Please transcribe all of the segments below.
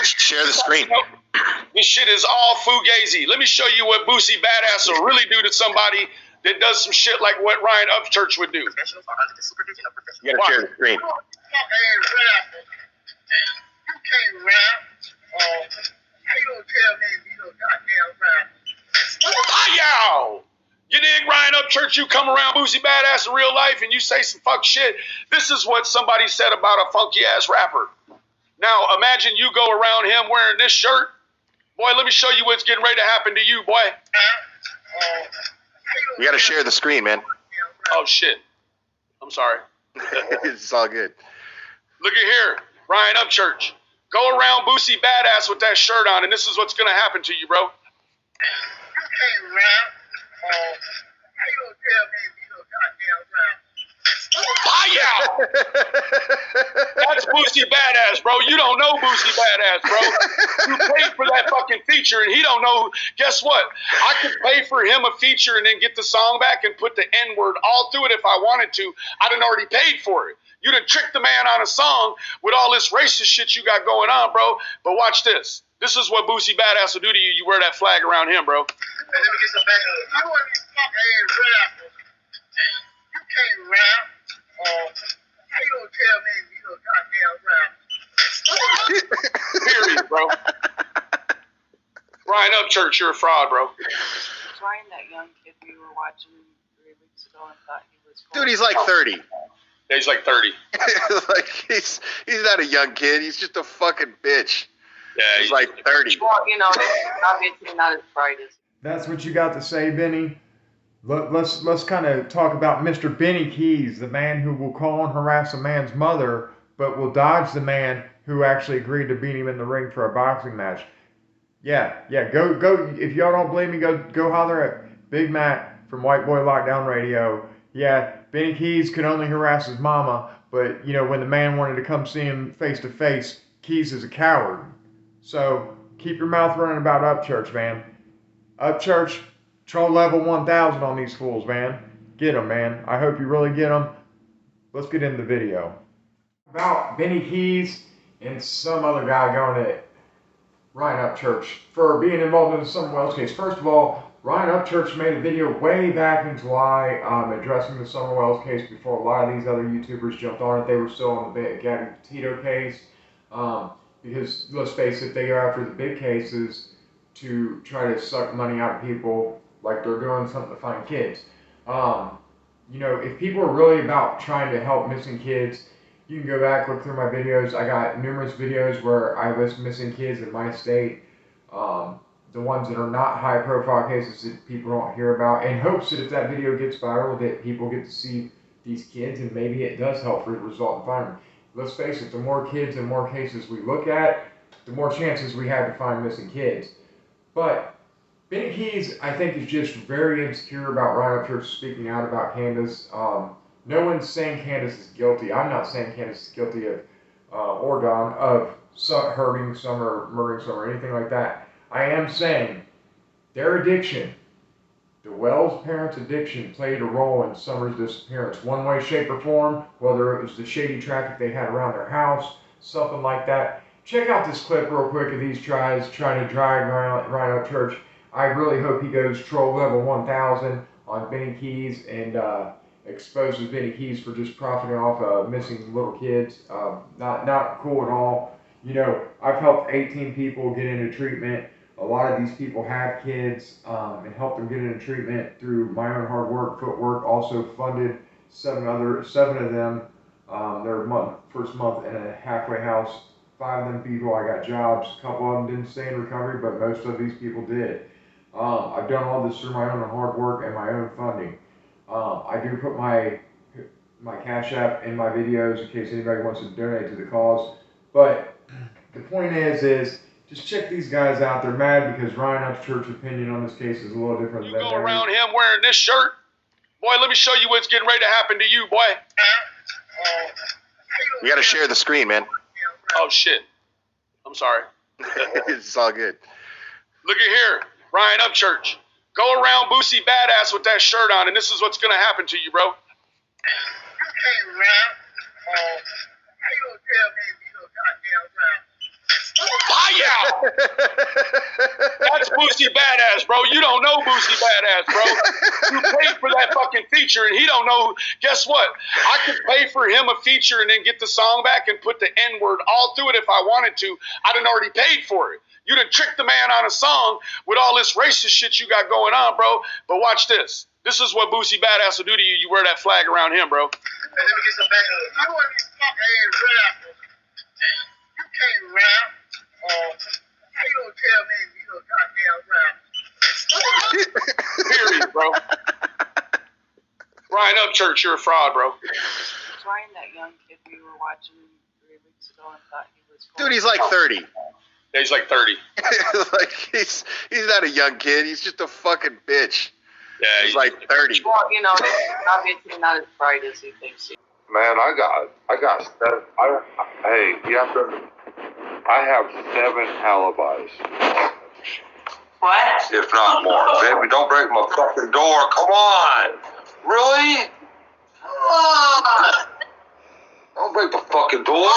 Share the screen. This shit is all fugazi. Let me show you what Boosie Badass will really do to somebody that does some shit like what Ryan Upchurch would do. You gotta share the screen. You can't rap. How you gonna tell me you don't goddamn rap? Hi-yow! You dig, Ryan Upchurch? You come around Boosie Badass in real life and you say some fuck shit. This is what somebody said about a funky ass rapper. Now imagine you go around him wearing this shirt. Boy, let me show you what's getting ready to happen to you, boy. You gotta share the screen, man. Oh shit. I'm sorry. It's all good. Look at here, Ryan Upchurch. Go around Boosie Badass with that shirt on, and this is what's gonna happen to you, bro. You can't rap. How you gonna tell me you don't goddamn rap? Hi-yow! That's Boosie Badass, bro. You don't know Boosie Badass, bro. You paid for that fucking feature, and he don't know. Guess what? I could pay for him a feature and then get the song back and put the N-word all through it if I wanted to. I done already paid for it. You done tricked the man on a song with all this racist shit you got going on, bro. But watch this. This is what Boosie Badass will do to you. You wear that flag around him, bro. Let me get some back. You want these fuck ass rappers? You can't rap. How you gonna tell me you don't goddamn rap? Period, bro. Ryan Upchurch, you're a fraud, bro. Was Ryan that young kid we were watching 3 weeks ago and thought he was Dude, he's like 30. Yeah, he's like 30. Like he's not a young kid. He's just a fucking bitch. Yeah, he's like 30. Well, you know, obviously not as bright as. That's what you got to say, Benny? Let's kind of talk about Mr. Benny Keyz, the man who will call and harass a man's mother, but will dodge the man who actually agreed to beat him in the ring for a boxing match. Yeah, go. If y'all don't believe me, go holler at Big Mac from White Boy Lockdown Radio. Yeah, Benny Keyz could only harass his mama, but you know when the man wanted to come see him face to face, Keyz is a coward. So keep your mouth running about Upchurch, man. Upchurch, troll level 1000 on these fools, man. Get them, man. I hope you really get them. Let's get into the video. About Benny Keyz and some other guy going to Ryan Upchurch for being involved in the Summer Wells case. First of all, Ryan Upchurch made a video way back in July addressing the Summer Wells case before a lot of these other YouTubers jumped on it. They were still on the Gabby Petito case. Because, let's face it, they go after the big cases to try to suck money out of people like they're doing something to find kids. You know, if people are really about trying to help missing kids, you can go back, look through my videos. I got numerous videos where I list missing kids in my state. The ones that are not high-profile cases that people don't hear about, in hopes that if that video gets viral, that people get to see these kids, and maybe it does help for the result in finding them. Let's face it, the more kids and more cases we look at, the more chances we have to find missing kids. But Benny Keyz, I think, is just very insecure about Ryan Upchurch speaking out about Candace. No one's saying Candace is guilty. I'm not saying Candace is guilty of Oregon, of hurting some or murdering some or anything like that. I am saying their addiction, the Wells parents' addiction, played a role in Summer's disappearance. One way, shape, or form, whether it was the shady traffic they had around their house, something like that. Check out this clip real quick of these trying to drag Ryan Upchurch. I really hope he goes troll level 1000 on Benny Keyz and exposes Benny Keyz for just profiting off of missing little kids. Not cool at all. You know, I've helped 18 people get into treatment. A lot of these people have kids and helped them get into treatment through my own hard work, footwork. Also funded seven of them their first month in a halfway house. 5 of them people, I got jobs. A couple of them didn't stay in recovery, but most of these people did. I've done all this through my own hard work and my own funding. I do put my Cash App in my videos in case anybody wants to donate to the cause. But the point is just check these guys out. They're mad because Ryan Upchurch's opinion on this case is a little different than theirs. You go around him wearing this shirt, boy, let me show you what's getting ready to happen to you, boy. You gotta share the screen, man. Oh, shit. I'm sorry. It's all good. Look at here, Ryan Upchurch. Go around Boosie Badass with that shirt on, and this is what's going to happen to you, bro. You can't rap. How you gonna tell me you don't goddamn rap? That's Boosie Badass, bro. You don't know Boosie Badass, bro. You paid for that fucking feature, and he don't know. Guess what? I could pay for him a feature and then get the song back and put the N-word all through it if I wanted to. I done already paid for it. You done tricked the man on a song with all this racist shit you got going on, bro. But watch this. This is what Boosie Badass will do to you. You wear that flag around him, bro. Hey, let me get some back up. You and these fucking ass rappers, you can't rap. How you gonna tell me you a goddamn rap? Period, bro. Ryan Upchurch, you're a fraud, bro. Was Ryan that young kid we were watching 3 weeks ago and thought he was cool? Dude, he's like 30. Yeah, he's like 30. Like he's not a young kid. He's just a fucking bitch. Yeah, He's like 30. Well, you know, obviously not as bright as he thinks he is. Man, I got seven. Hey, you have to. I have 7 alibis, What? if not more. Baby, don't break my fucking door. Come on. Really? Come on. Don't break the fucking door.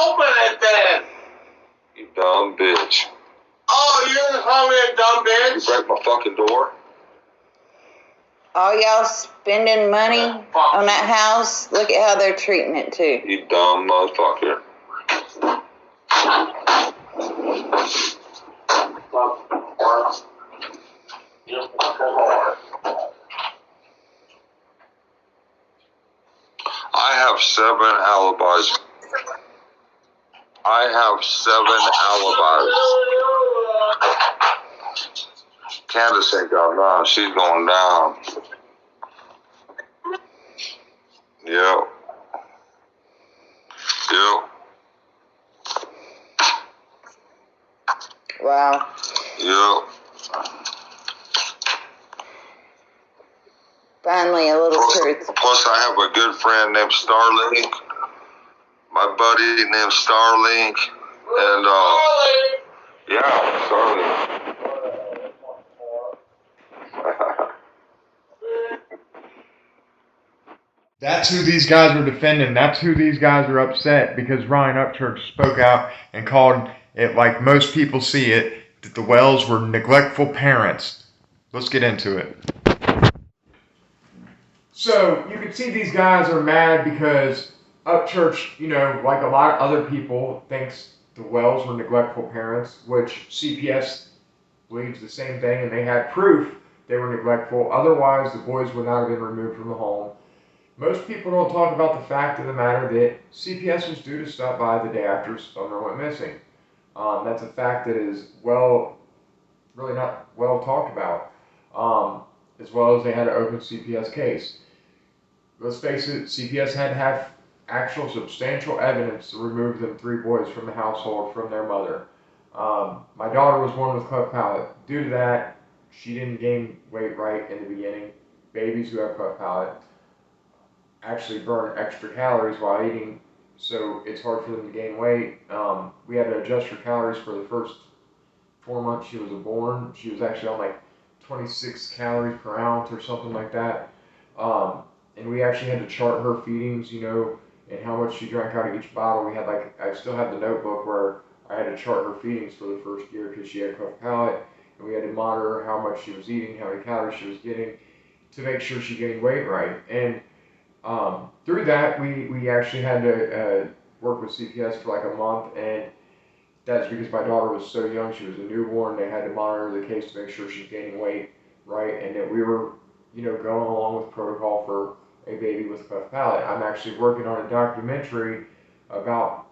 Open it then. You dumb bitch. Oh, you're gonna call me a dumb bitch? You break my fucking door? All y'all spending money on that house. Look at how they're treating it too. You dumb motherfucker. I have 7 alibis. I have 7 alibis. Candace ain't got none. She's going down. Yep. Yep. Wow. Yep. Finally, a little truth. Plus, I have a good friend named Starlink. My buddy named Starlink. And, yeah, Starlink. That's who these guys are defending. That's who these guys are upset because Ryan Upchurch spoke out and called it like most people see it, that the Wells were neglectful parents. Let's get into it. So you can see these guys are mad because Upchurch, you know, like a lot of other people, thinks the Wells were neglectful parents, which CPS believes the same thing, and they had proof they were neglectful. Otherwise, the boys would not have been removed from the home. Most people don't talk about the fact of the matter that CPS was due to stop by the day after Sumner went missing. That's a fact that is really not well talked about, as well as they had an open CPS case. Let's face it, CPS had to have actual substantial evidence to remove them 3 boys from the household from their mother. My daughter was born with cleft palate. Due to that, she didn't gain weight right in the beginning. Babies who have cleft palate actually burn extra calories while eating, so it's hard for them to gain weight. We had to adjust her calories for the first 4 months she was born. She was actually on like 26 calories per ounce or something like that. And we actually had to chart her feedings, you know, and how much she drank out of each bottle. We had I still had the notebook where I had to chart her feedings for the first year because she had cleft palate, and we had to monitor how much she was eating, how many calories she was getting, to make sure she gained weight right. And through that, we actually had to work with CPS for like a month, and that's because my daughter was so young. She was a newborn. They had to monitor the case to make sure she's gaining weight right, and that we were, you know, going along with protocol for a baby with cleft palate. I'm actually working on a documentary about,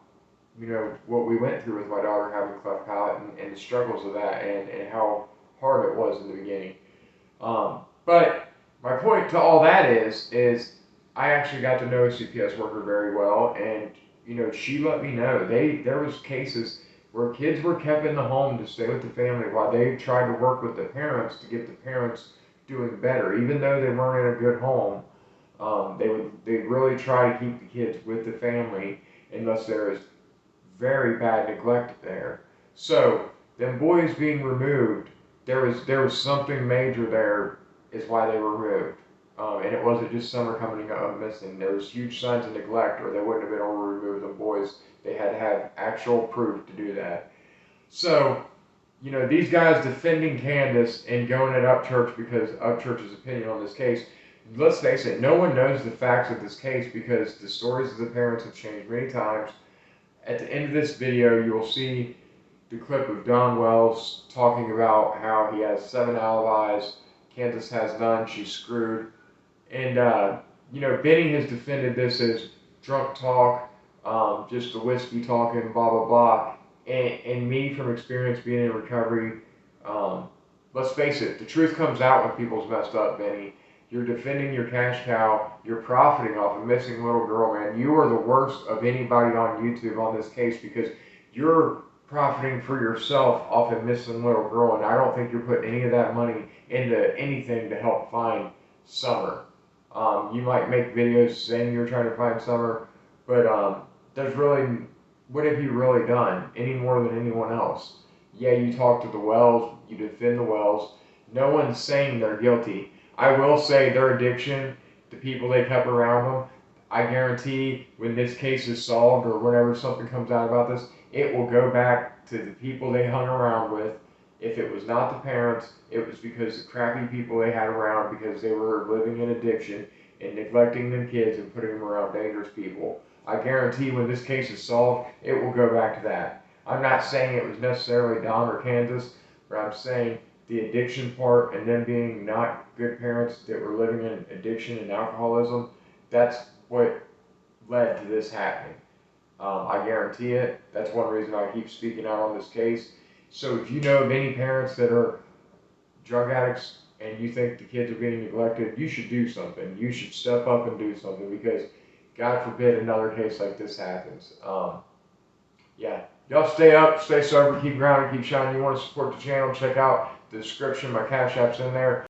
you know, what we went through with my daughter having cleft palate and the struggles of that and how hard it was in the beginning. But my point to all that is I actually got to know a CPS worker very well, and you know, she let me know there was cases where kids were kept in the home to stay with the family while they tried to work with the parents to get the parents doing better, even though they weren't in a good home. They'd really try to keep the kids with the family unless there is very bad neglect there. So them boys being removed, there was something major there is why they were removed. And it wasn't just Summer coming up missing. There was huge signs of neglect, or they wouldn't have been able to remove them boys. They had to have actual proof to do that. So you know, these guys defending Candace and going at Upchurch because Upchurch's opinion on this case, let's face it, no one knows the facts of this case because the stories of the parents have changed many times. At the end of this video, you will see the clip of Don Wells talking about how he has 7 alibis, Candace has none, she's screwed. And, you know, Benny has defended this as drunk talk, just the whiskey talking, blah, blah, blah. And me, from experience being in recovery, let's face it, the truth comes out when people's messed up, Benny. You're defending your cash cow. You're profiting off a missing little girl, man. You are the worst of anybody on YouTube on this case because you're profiting for yourself off a missing little girl, and I don't think you're putting any of that money into anything to help find Summer. You might make videos saying you're trying to find Summer, but there's really, what have you really done any more than anyone else? Yeah, you talk to the Wells, you defend the Wells. No one's saying they're guilty. I will say their addiction, the people they kept around them, I guarantee when this case is solved or whenever something comes out about this, it will go back to the people they hung around with. If it was not the parents, it was because the crappy people they had around because they were living in addiction and neglecting them kids and putting them around dangerous people. I guarantee when this case is solved, it will go back to that. I'm not saying it was necessarily Don or Kansas, but I'm saying the addiction part and them being not good parents that were living in addiction and alcoholism, that's what led to this happening. I guarantee it. That's one reason I keep speaking out on this case. So if you know of any parents that are drug addicts and you think the kids are being neglected, you should do something. You should step up and do something because God forbid another case like this happens. Yeah. Y'all stay up, stay sober, keep grounded, keep shining. You want to support the channel, check out the description. My Cash App's in there.